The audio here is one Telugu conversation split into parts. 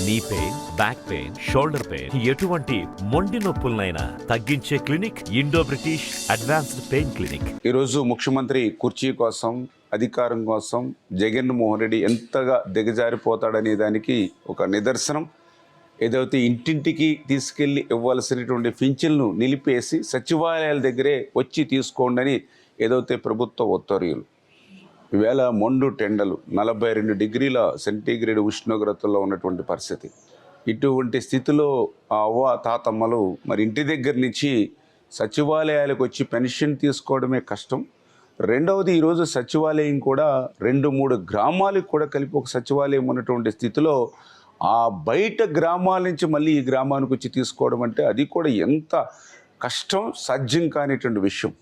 Knee pain, back pain, shoulder pain, ఎటువంటి మొండి నొప్పులనైనా తగ్గించే clinic Indo British advanced pain clinic. ఈరోజు ముఖ్యమంత్రి కుర్చీ కోసం, అధికారం కోసం జగన్మోహన్ రెడ్డి ఎంతగా దిగజారిపోతాడనే దానికి ఒక నిదర్శనం. ఏదైతే ఇంటింటికి తీసుకెళ్లి ఇవ్వాల్సినటువంటి పింఛన్లను నిలిపేసి సచివాలయాల దగ్గరే వచ్చి తీసుకోండి అని ఏదైతే ప్రభుత్వ ఉత్తర్వులు. ఈవేళ మొండు టెండలు 42 డిగ్రీల సెంటీగ్రేడ్ ఉష్ణోగ్రతల్లో ఉన్నటువంటి పరిస్థితి. ఇటువంటి స్థితిలో ఆ అవ్వ తాతమ్మలు మరి ఇంటి దగ్గర నుంచి సచివాలయాలకు వచ్చి పెన్షన్ తీసుకోవడమే కష్టం. రెండవది, ఈరోజు సచివాలయం కూడా 2-3 గ్రామాలకు కూడా కలిపి ఒక సచివాలయం ఉన్నటువంటి స్థితిలో ఆ బయట గ్రామాల నుంచి మళ్ళీ ఈ గ్రామానికి వచ్చి తీసుకోవడం అంటే అది కూడా ఎంత కష్టం, సాధ్యం కానిటువంటి విషయం.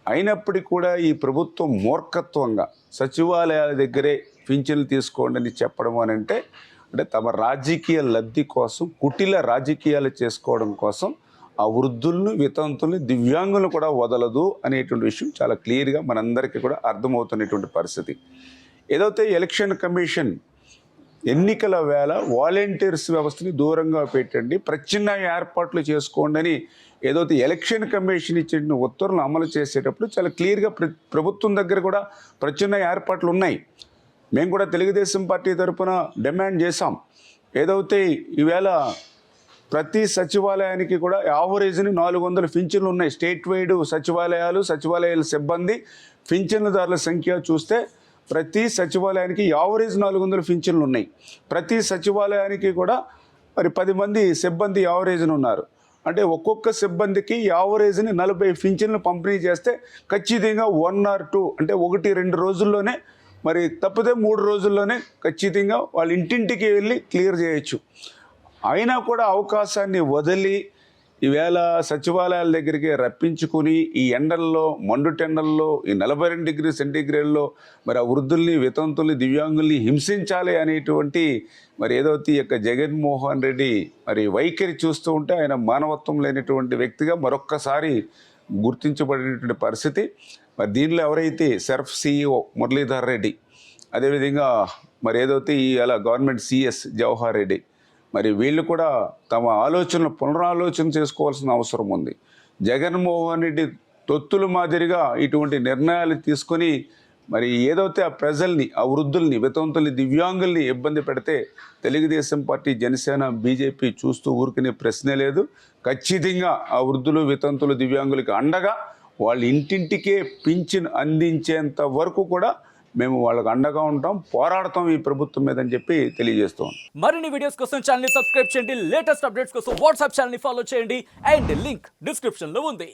అయినప్పటికీ కూడా ఈ ప్రభుత్వం మూర్ఖత్వంగా సచివాలయాల దగ్గరే పింఛన్లు తీసుకోండి అని చెప్పడం అంటే తమ రాజకీయ లబ్ధి కోసం, కుటిల రాజకీయాలు చేసుకోవడం కోసం ఆ వృద్ధులను, వితంతుల్ని, దివ్యాంగులను కూడా వదలదు అనేటువంటి విషయం చాలా క్లియర్గా మనందరికీ కూడా అర్థమవుతున్నటువంటి పరిస్థితి. ఏదైతే ఎలక్షన్ కమిషన్ ఎన్నికల వేళ వాలంటీర్స్ వ్యవస్థని దూరంగా పెట్టండి, ప్రత్యామ్నాయ ఏర్పాట్లు చేసుకోండి అని ఏదైతే ఎలక్షన్ కమిషన్ ఇచ్చిన ఉత్తర్వులను అమలు చేసేటప్పుడు చాలా క్లియర్గా ప్రభుత్వం దగ్గర కూడా ప్రత్యామ్నాయ ఏర్పాట్లు ఉన్నాయి. మేము కూడా తెలుగుదేశం పార్టీ తరఫున డిమాండ్ చేశాం. ఏదైతే ఈవేళ ప్రతి సచివాలయానికి కూడా యావరేజ్ని 400 పింఛన్లు ఉన్నాయి. స్టేట్ వైడ్ సచివాలయాల సిబ్బంది పింఛన్లదారుల సంఖ్య చూస్తే ప్రతి సచివాలయానికి యావరేజ్ 400 పింఛన్లు ఉన్నాయి. ప్రతి సచివాలయానికి కూడా మరి 10 మంది సిబ్బంది యావరేజ్ని ఉన్నారు. అంటే ఒక్కొక్క సిబ్బందికి యావరేజ్ని 40 పింఛన్లు పంపిణీ చేస్తే ఖచ్చితంగా 1 or 2 అంటే 1-2 రోజుల్లోనే, మరి తప్పితే 3 రోజుల్లోనే ఖచ్చితంగా వాళ్ళ ఇంటింటికి వెళ్ళి క్లియర్ చేయొచ్చు. అయినా కూడా అవకాశాన్ని వదిలి ఈవేళ సచివాలయాల దగ్గరికి రప్పించుకుని ఈ ఎండల్లో, మండు టెండల్లో, ఈ 42 డిగ్రీ సెంటీగ్రేడ్లో మరి ఆ వృద్ధుల్ని, వితంతుల్ని, దివ్యాంగుల్ని హింసించాలి అనేటువంటి మరి ఏదైతే ఈ యొక్క జగన్మోహన్ రెడ్డి మరి వైఖరి చూస్తూ ఉంటే ఆయన మానవత్వం లేనటువంటి వ్యక్తిగా మరొక్కసారి గుర్తించబడినటువంటి పరిస్థితి. మరి దీనిలో ఎవరైతే సెర్ఫ్ CEO మురళీధర్ రెడ్డి, అదేవిధంగా మరి ఏదైతే ఈ అలా గవర్నమెంట్ CS జవహర్ రెడ్డి, మరి వీళ్ళు కూడా తమ ఆలోచనలు పునరాలోచన చేసుకోవాల్సిన అవసరం ఉంది. జగన్మోహన్ రెడ్డి తొత్తుల మాదిరిగా ఇటువంటి నిర్ణయాలు తీసుకొని మరి ఏదైతే ఆ ప్రజల్ని, ఆ వృద్ధుల్ని, వితంతుల్ని, దివ్యాంగుల్ని ఇబ్బంది పెడితే తెలుగుదేశం పార్టీ, జనసేన, బీజేపీ చూస్తూ ఊరుకునే ప్రశ్నే లేదు. ఖచ్చితంగా ఆ వృద్ధులు, వితంతులు, దివ్యాంగులకి అండగా వాళ్ళ ఇంటింటికే పింఛన్ అందించేంత వరకు కూడా మేము వాళ్ళకి అండగా ఉంటాం, పోరాడతాం ఈ ప్రభుత్వం మీద అని చెప్పి తెలియజేస్తాం. మరిన్ని వీడియోస్ కోసం ఛానల్ ని సబ్స్క్రైబ్ చేయండి, లేటెస్ట్ అప్డేట్స్ కోసం వాట్సాప్ ఛానల్ ని ఫాలో చేయండి అండ్ లింక్ డిస్క్రిప్షన్ లో ఉంది.